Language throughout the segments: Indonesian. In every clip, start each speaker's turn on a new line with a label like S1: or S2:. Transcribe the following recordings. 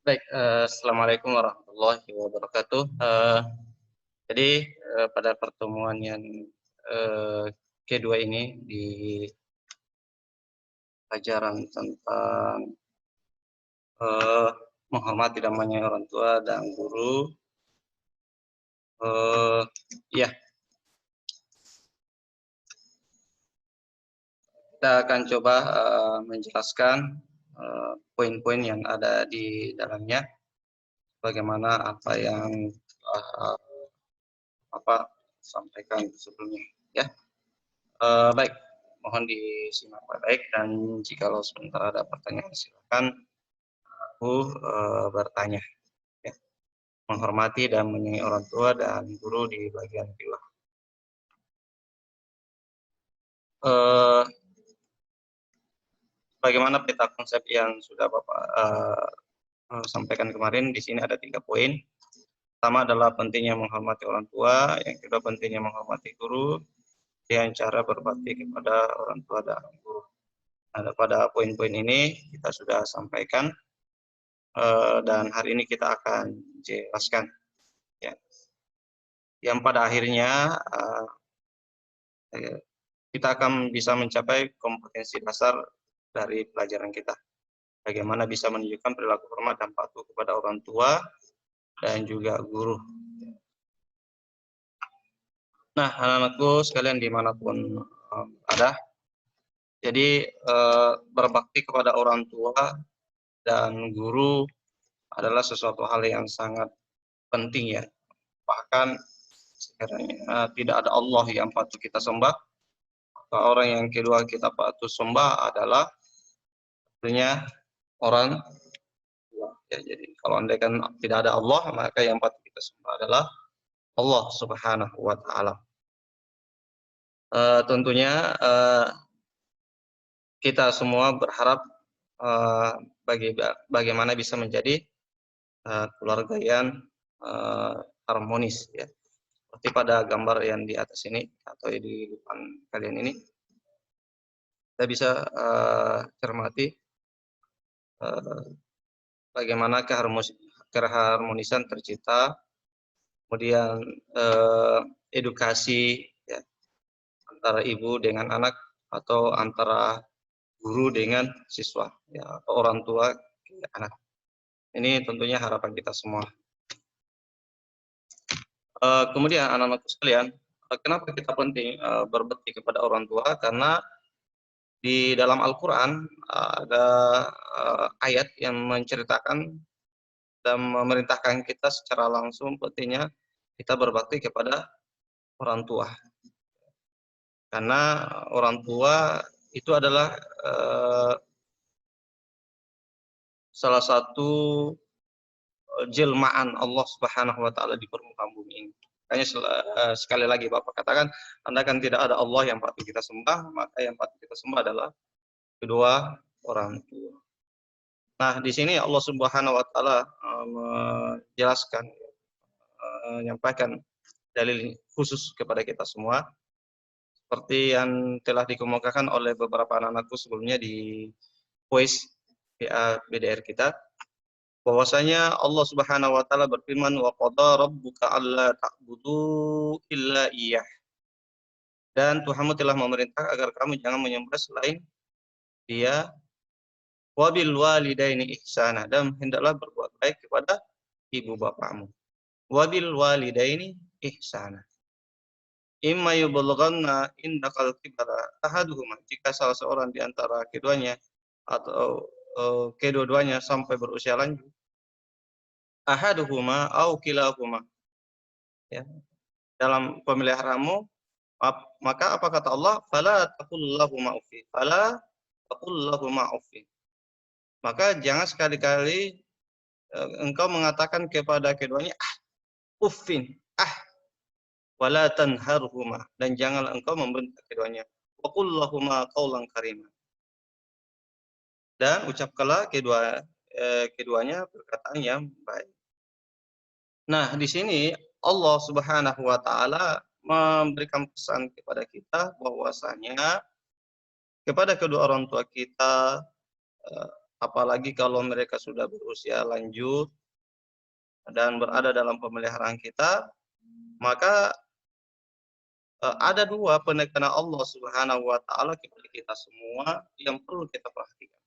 S1: Baik, assalamualaikum warahmatullahi wabarakatuh. Jadi pada pertemuan yang kedua ini di pelajaran tentang eh, menghormati dan menyayangi orang tua dan guru. Ya, kita akan coba menjelaskan poin-poin yang ada di dalamnya, bagaimana apa yang sampaikan sebelumnya. Ya, baik. Mohon disimak baik, dan jikalau sebentar ada pertanyaan silakan aku bertanya. Ya. Menghormati dan menyayangi orang tua dan guru di bagian kedua. Bagaimana peta konsep yang sudah Bapak sampaikan kemarin? Di sini ada 3 poin. Pertama adalah pentingnya menghormati orang tua, yang kedua pentingnya menghormati guru, dengan cara berbakti kepada orang tua dan guru. Nah, pada poin-poin ini kita sudah sampaikan, dan hari ini kita akan jelaskan. Ya. Yang pada akhirnya kita akan bisa mencapai kompetensi dasar dari pelajaran kita. Bagaimana bisa menunjukkan perilaku hormat dan patuh kepada orang tua dan juga guru. Nah, anak-anakku sekalian dimanapun ada, jadi berbakti kepada orang tua dan guru adalah sesuatu hal yang sangat penting, ya. Bahkan sekiranya tidak ada Allah yang patut kita sembah, maka orang yang kedua kita patut sembah adalah tentunya orang tua. Ya, jadi kalau andaikan tidak ada Allah, maka yang patut kita sembah adalah Allah Subhanahu wa Ta'ala. Tentunya kita semua berharap bagaimana bisa menjadi keluarga yang harmonis, ya. Seperti pada gambar yang di atas ini atau di depan kalian ini, kita bisa cermati bagaimana keharmonisan tercipta, kemudian edukasi, ya, antara ibu dengan anak atau antara guru dengan siswa, ya, atau orang tua ke anak. Ini tentunya harapan kita semua. Kemudian anak-anakku sekalian, kenapa kita penting berbakti kepada orang tua? Karena di dalam Al-Quran ada ayat yang menceritakan dan memerintahkan kita secara langsung pentingnya kita berbakti kepada orang tua. Karena orang tua itu adalah salah satu jelmaan Allah Subhanahu wa Ta'ala di permukaan bumi ini. Makanya sekali lagi Bapak katakan, andaikan tidak ada Allah yang patut kita sembah, maka yang patut kita sembah adalah kedua orang tua. Nah, di sini Allah Subhanahu wa Ta'ala menjelaskan, menyampaikan dalil khusus kepada kita semua, seperti yang telah dikemukakan oleh beberapa anak-anakku sebelumnya di voice BDR kita, bahwasanya Allah Subhanahu wa Ta'ala berfirman, wa qada rabbuka alla ta'budu illa iyyah. Dan Tuhanmu telah memerintah agar kamu jangan menyembah selain Dia. Wa bil walidaini ihsana, dan hendaklah berbuat baik kepada ibu bapakmu. Wa bil walidaini ihsana. Imma yuballighanna indakal kibara ahaduhuma, jika salah seorang di antara keduanya atau kedua-duanya sampai berusia lanjut, ahaduhuma au kilahuma, ya, dalam pemeliharaanmu, maka apa kata Allah? Fala taqul lahuma uffi, fala taqul lahuma uffi. Maka jangan sekali-kali engkau mengatakan kepada keduanya uffin, wala tanharhuma, dan janganlah engkau membentak keduanya. Wa qul lahuma qaulan karima, dan ucapkanlah keduanya perkataan yang baik. Nah, di sini Allah Subhanahu wa Ta'ala memberikan pesan kepada kita bahwasanya kepada kedua orang tua kita apalagi kalau mereka sudah berusia lanjut dan berada dalam pemeliharaan kita, maka ada dua penekanan Allah Subhanahu wa taala kepada kita semua yang perlu kita perhatikan.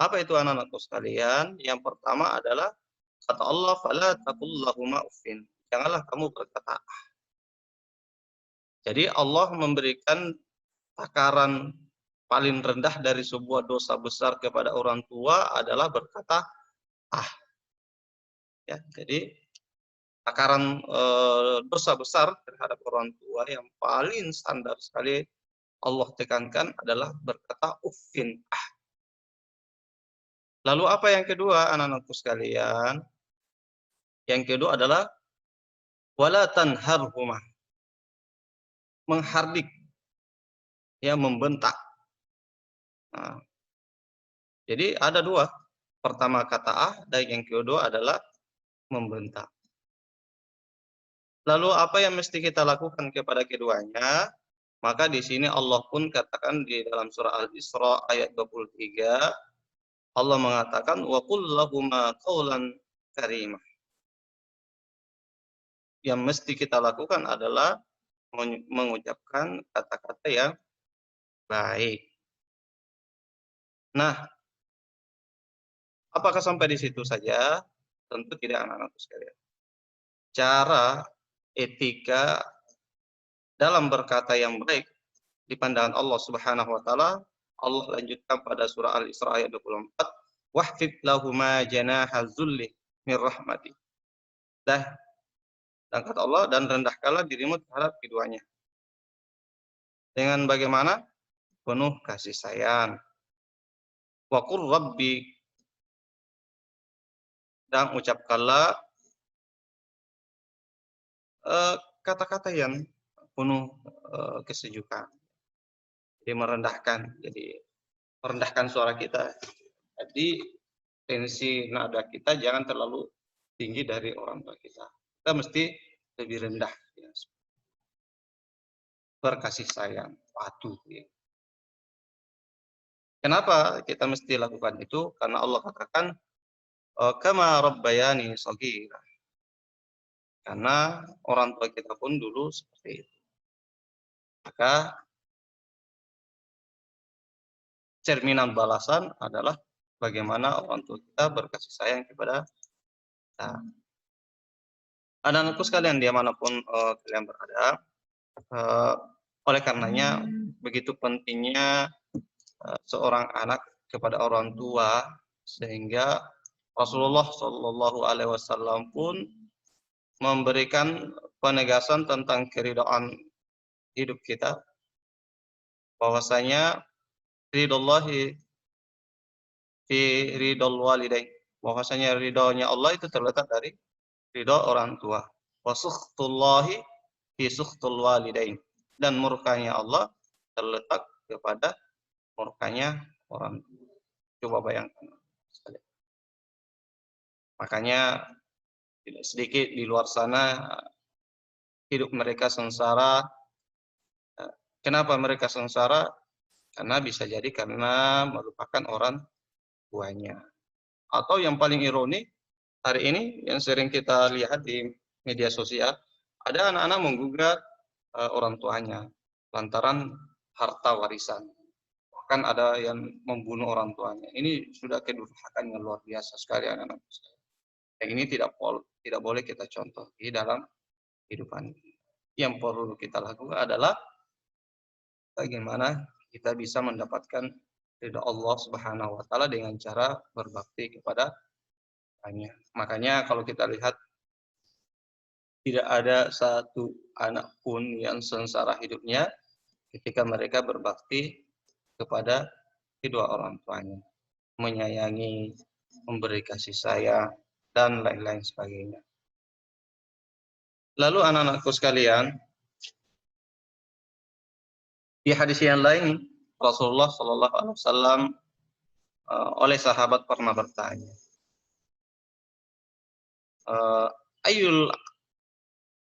S1: Apa itu anak-anakku sekalian? Yang pertama adalah kata Allah, fala taqul lahuma uffin. Janganlah kamu berkata. Jadi Allah memberikan takaran paling rendah dari sebuah dosa besar kepada orang tua adalah berkata ah. Ya, jadi takaran dosa besar terhadap orang tua yang paling standar sekali Allah tekankan adalah berkata uffin. Ah. Lalu apa yang kedua anak-anakku sekalian? Yang kedua adalah wala tanharhuma. Menghardik, ya, membentak. Nah, jadi ada dua. Pertama kata ah, dan yang kedua adalah membentak. Lalu apa yang mesti kita lakukan kepada keduanya? Maka di sini Allah pun katakan di dalam surah Al-Isra ayat 23, Allah mengatakan wa qul lahuma qawlan karimah. Yang mesti kita lakukan adalah mengucapkan kata-kata yang baik. Nah, apakah sampai di situ saja? Tentu tidak, anak-anakku sekalian. Cara etika dalam berkata yang baik di pandangan Allah Subhanahu wa taala, Allah lanjutkan pada surah Al-Isra ayat 24, wahfid lahuma janaha dzulli min rahmati. Dan kata Allah, dan rendahkanlah dirimu terhadap keduanya. Dengan bagaimana? Penuh kasih sayang. Wa qur rabbi, dan ucapkanlah kata-kata yang penuh kesejukan. Jadi merendahkan suara kita. Jadi tensi nada kita jangan terlalu tinggi dari orang tua kita. Kita mesti lebih rendah, ya. Berkasih sayang, patuh. Ya. Kenapa kita mesti lakukan itu? Karena Allah katakan kama rabbayani shaghira. Karena orang tua kita pun dulu seperti itu. Maka cerminan balasan adalah bagaimana orang tua kita berkasih sayang kepada kita. Anak-anakku sekalian dimanapun kalian berada, oleh karenanya begitu pentingnya seorang anak kepada orang tua, sehingga Rasulullah Shallallahu Alaihi Wasallam pun memberikan penegasan tentang keridhaan hidup kita, bahwasanya ridallahi fi ridal walidain, bahwasanya ridhonya Allah itu terletak dari ridho orang tua. Wa sukhtullahi fi sukhtul walidain, dan murkanya Allah terletak kepada murkanya orang tua. Coba bayangkan. Makanya tidak sedikit di luar sana hidup mereka sengsara. Kenapa mereka sengsara? Karena bisa jadi karena melupakan orang tuanya. Atau yang paling ironi, hari ini yang sering kita lihat di media sosial, ada anak-anak menggugat orang tuanya lantaran harta warisan. Bahkan ada yang membunuh orang tuanya. Ini sudah kedurhakaan yang luar biasa sekali, anak-anak. Yang ini tidak boleh kita contoh di dalam kehidupan. Yang perlu kita lakukan adalah bagaimana kita bisa mendapatkan ridha Allah Subhanahu wa taala dengan cara berbakti kepada Tuhannya. Makanya kalau kita lihat, tidak ada satu anak pun yang sengsara hidupnya ketika mereka berbakti kepada kedua orang tuanya, menyayangi, memberi kasih sayang, dan lain-lain sebagainya. Lalu anak-anakku sekalian, di hadis yang lain Rasulullah Shallallahu Alaihi Wasallam oleh sahabat pernah bertanya, ayul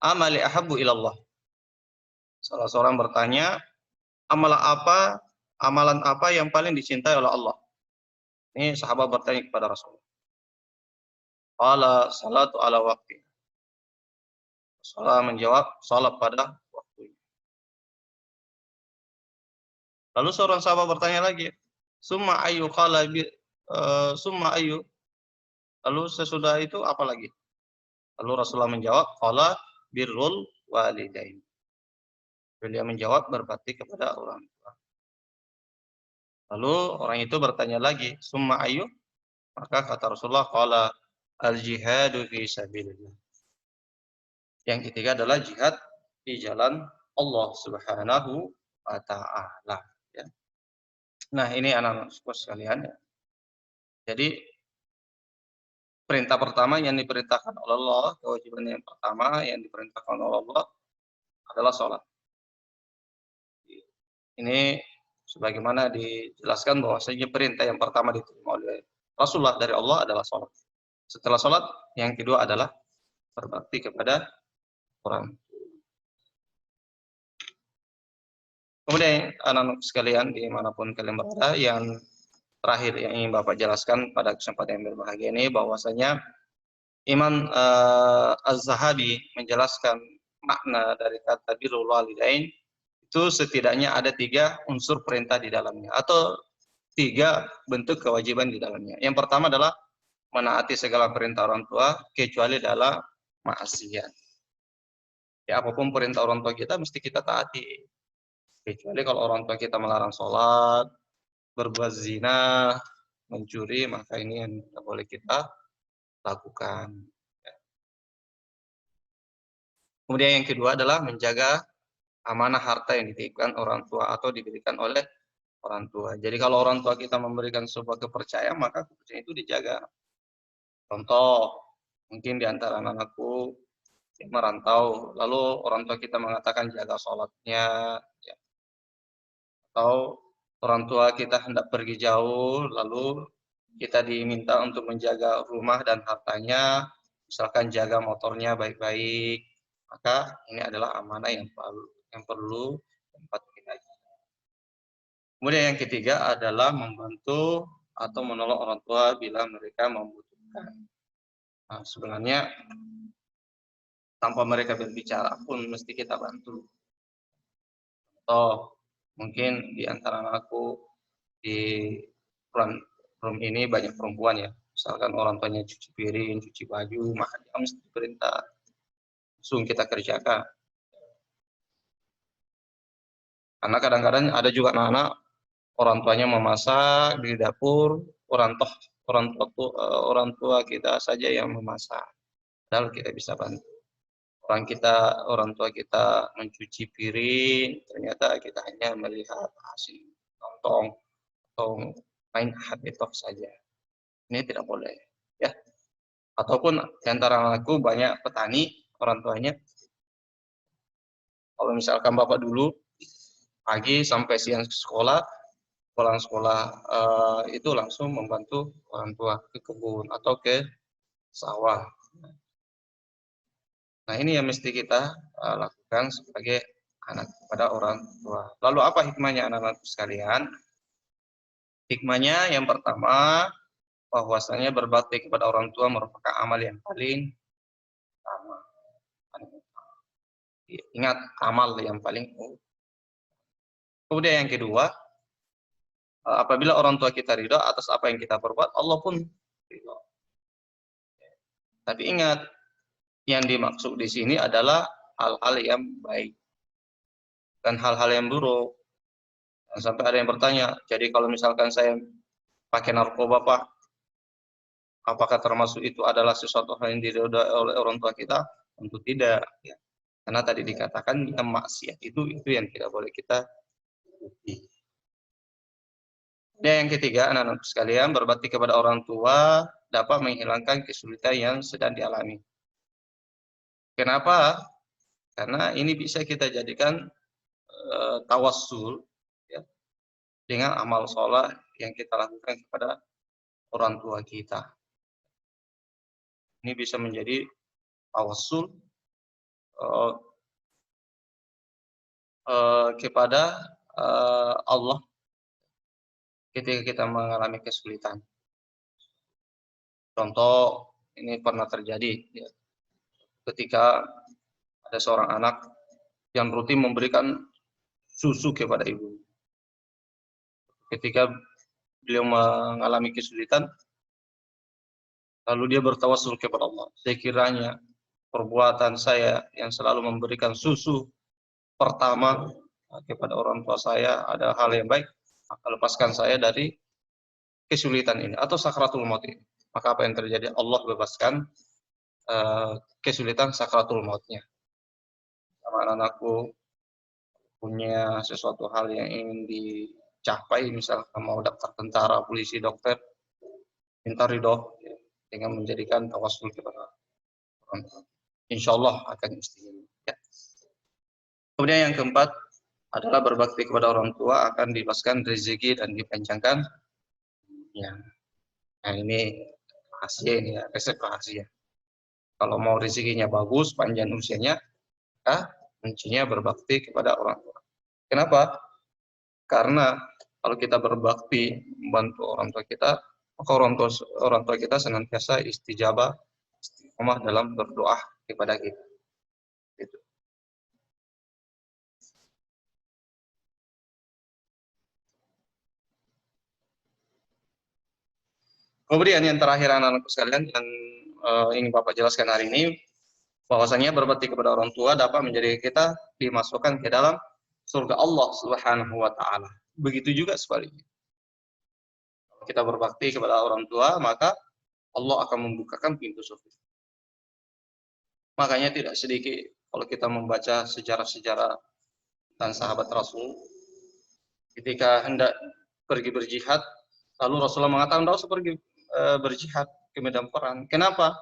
S1: amali ahabbu ilallah. Salah seorang bertanya, amalan apa yang paling dicintai oleh Allah? Ini sahabat bertanya kepada Rasulullah. Qala salatu ala waqti. Rasulullah menjawab, salat pada waktunya. Lalu seorang sahabat bertanya lagi, summa ayu qala bi summa ayu. Lalu sesudah itu apa lagi? Lalu Rasulullah menjawab, qala birrul walidain. Beliau menjawab berbakti kepada orang tua. Lalu orang itu bertanya lagi, summa ayu? Maka kata Rasulullah, qala al-jihadu fi sabilillah. Yang ketiga adalah jihad di jalan Allah Subhanahu wa taala, ya. Nah, ini anak-anak sekalian, ya. Jadi perintah pertama yang diperintahkan oleh Allah, kewajiban yang pertama yang diperintahkan oleh Allah adalah sholat. Ini sebagaimana dijelaskan bahwasanya perintah yang pertama diterima oleh Rasulullah dari Allah adalah sholat. Setelah sholat, yang kedua adalah berbakti kepada orang. Kemudian anak-anak sekalian dimanapun kalian berada, yang terakhir yang ingin Bapak jelaskan pada kesempatan yang berbahagia ini bahwasanya Imam Az-Zahabi menjelaskan makna dari kata birrul walidain itu setidaknya ada 3 unsur perintah di dalamnya atau 3 bentuk kewajiban di dalamnya. Yang pertama adalah menaati segala perintah orang tua kecuali dalam maksiat. Ya, apapun perintah orang tua kita mesti kita taati. Kecuali kalau orang tua kita melarang sholat, berbuat zina, mencuri, maka ini yang tidak boleh kita lakukan. Kemudian yang kedua adalah menjaga amanah harta yang dititipkan orang tua atau diberikan oleh orang tua. Jadi kalau orang tua kita memberikan sebuah kepercayaan, maka kepercayaan itu dijaga. Contoh, mungkin di antara anak-anakku yang merantau, lalu orang tua kita mengatakan jaga sholatnya, ya. Atau orang tua kita hendak pergi jauh, lalu kita diminta untuk menjaga rumah dan hartanya, misalkan jaga motornya baik-baik, maka ini adalah amanah yang perlu kita jaga. Kemudian yang ketiga adalah membantu atau menolong orang tua bila mereka membutuhkan. Nah, sebenarnya tanpa mereka berbicara pun mesti kita bantu. Atau mungkin di antara aku di room ini banyak perempuan, ya. Misalkan orang tuanya cuci piring, cuci baju, maka dia mesti diperintah langsung kita kerjakan. Karena kadang-kadang ada juga anak-anak orang tuanya memasak di dapur, orang tua kita saja yang memasak. Padahal kita bisa bantu. Orang tua kita mencuci piring, ternyata kita hanya melihat hasil lontong atau main HP talk saja. Ini tidak boleh, ya. Ataupun di antara aku banyak petani, orang tuanya, kalau misalkan bapak dulu pagi sampai siang sekolah, pulang sekolah itu langsung membantu orang tua ke kebun atau ke sawah. Nah, ini yang mesti kita lakukan sebagai anak kepada orang tua. Lalu apa hikmahnya anak-anak sekalian? Hikmahnya yang pertama, bahwasanya berbakti kepada orang tua merupakan amal yang paling utama. Ingat, amal yang paling utama. Kemudian yang kedua, apabila orang tua kita ridho atas apa yang kita perbuat, Allah pun ridho. Tapi ingat, yang dimaksud di sini adalah hal-hal yang baik dan hal-hal yang buruk. Dan sampai ada yang bertanya, jadi kalau misalkan saya pakai narkoba, Pak, apakah termasuk itu adalah sesuatu hal yang diridhoi oleh orang tua kita? Tentu tidak, ya. Karena tadi dikatakan yang maksiat itu yang tidak boleh kita ikuti. Dan yang ketiga, anak-anak sekalian, berbakti kepada orang tua dapat menghilangkan kesulitan yang sedang dialami. Kenapa? Karena ini bisa kita jadikan tawassul, ya, dengan amal sholat yang kita lakukan kepada orang tua kita. Ini bisa menjadi tawassul kepada Allah ketika kita mengalami kesulitan. Contoh ini pernah terjadi ya, ketika ada seorang anak yang rutin memberikan susu kepada ibu. Ketika beliau mengalami kesulitan, lalu dia bertawassul kepada Allah. Sekiranya perbuatan saya yang selalu memberikan susu pertama kepada orang tua saya ada hal yang baik, maka lepaskan saya dari kesulitan ini atau sakratul maut ini. Maka apa yang terjadi? Allah bebaskan kesulitan sakratul mautnya. Sama anak-anakku punya sesuatu hal yang ingin dicapai, misalkan mau daftar tentara, polisi, dokter, minta ridho ya, dengan menjadikan tawasul kepada orang tua. Insya Allah akan istimewa. Ya. Kemudian yang keempat adalah berbakti kepada orang tua akan dibebaskan rezeki dan dipanjangkan. Ya. Nah ini rahasia ini ya, resep rahasia. Kalau mau rezekinya bagus, panjang usianya, kuncinya berbakti kepada orang tua. Kenapa? Karena kalau kita berbakti membantu orang tua kita, maka orang tua kita senantiasa istijabah, istiqomah dalam berdoa kepada kita. Gitu. Kemudian yang terakhir anak-anakku sekalian yang ingin Bapak jelaskan hari ini, bahwasanya berbakti kepada orang tua dapat menjadi kita dimasukkan ke dalam surga Allah Subhanahu wa taala. Begitu juga sebaliknya. Kalau kita berbakti kepada orang tua, maka Allah akan membukakan pintu surga. Makanya tidak sedikit kalau kita membaca sejarah-sejarah tentang sahabat Rasul, ketika hendak pergi berjihad, lalu Rasulullah mengatakan, "Tidak usah pergi berjihad ke medan perang." Kenapa?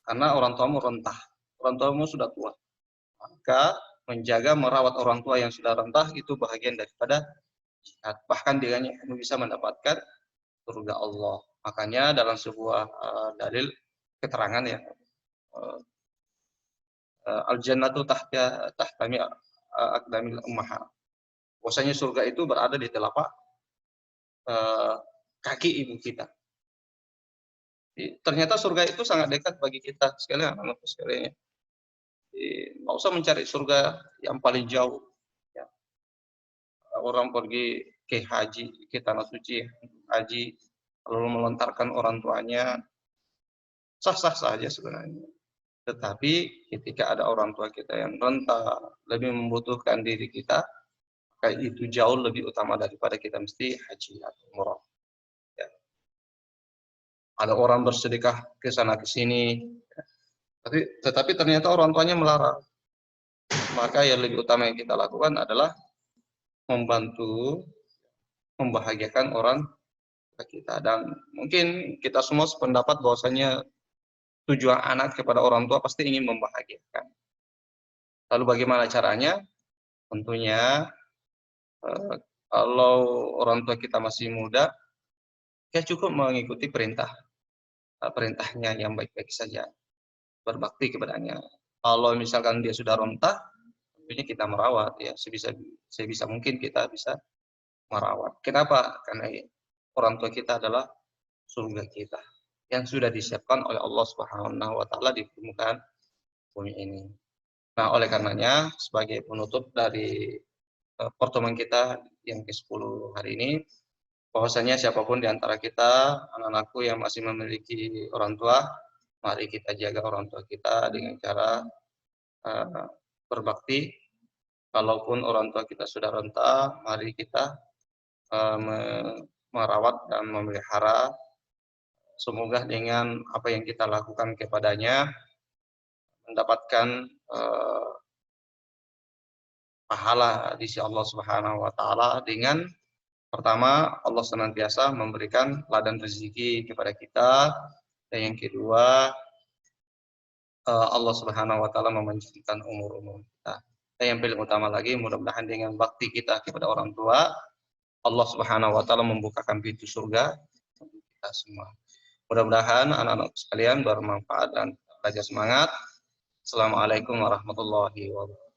S1: Karena orang tuamu rentah, orang tuamu sudah tua. Maka menjaga merawat orang tua yang sudah rentah itu bahagian daripada jihad. Bahkan dengannya kamu bisa mendapatkan surga Allah. Makanya dalam sebuah dalil keterangan ya, al-jannatu tahtami aqdamil ummahat. Bahwasanya surga itu berada di telapak kaki ibu kita. Ternyata surga itu sangat dekat bagi kita sekalian, anak-anakku sekalian. Nggak usah mencari surga yang paling jauh. Ya. Orang pergi ke haji, ke tanah suci, haji, lalu melontarkan orang tuanya, sah-sah saja sebenarnya. Tetapi ketika ada orang tua kita yang renta, lebih membutuhkan diri kita, maka itu jauh lebih utama daripada kita mesti haji atau umrah. Ya. Ada orang bersedekah ke sana ke sini, tetapi ternyata orang tuanya melarang. Maka yang lebih utama yang kita lakukan adalah membantu, membahagiakan orang kita. Dan mungkin kita semua sependapat bahwasanya tujuan anak kepada orang tua pasti ingin membahagiakan. Lalu bagaimana caranya? Tentunya kalau orang tua kita masih muda, ya cukup mengikuti perintahnya yang baik-baik saja, berbakti kepadanya. Kalau misalkan dia sudah rentah, tentunya kita merawat ya sebisa mungkin kita bisa merawat. Kenapa? Karena orang tua kita adalah surga kita yang sudah disiapkan oleh Allah Subhanahu wa taala di permukaan bumi ini. Nah, oleh karenanya sebagai penutup dari pertemuan kita yang ke-10 hari ini, bahwasanya siapapun di antara kita, anak-anakku yang masih memiliki orang tua, mari kita jaga orang tua kita dengan cara berbakti. Kalaupun orang tua kita sudah renta, mari kita merawat dan memelihara. Semoga dengan apa yang kita lakukan kepadanya mendapatkan pahala di sisi Allah Subhanahu wa taala. Dengan pertama, Allah senantiasa memberikan ladang rezeki kepada kita, dan yang kedua, Allah Subhanahu wa taala memanjangkan umur kita. Dan yang paling utama lagi, mudah-mudahan dengan bakti kita kepada orang tua, Allah Subhanahu wa taala membukakan pintu surga untuk kita semua. Mudah-mudahan anak-anak sekalian bermanfaat dan belajar semangat. Assalamualaikum warahmatullahi wabarakatuh.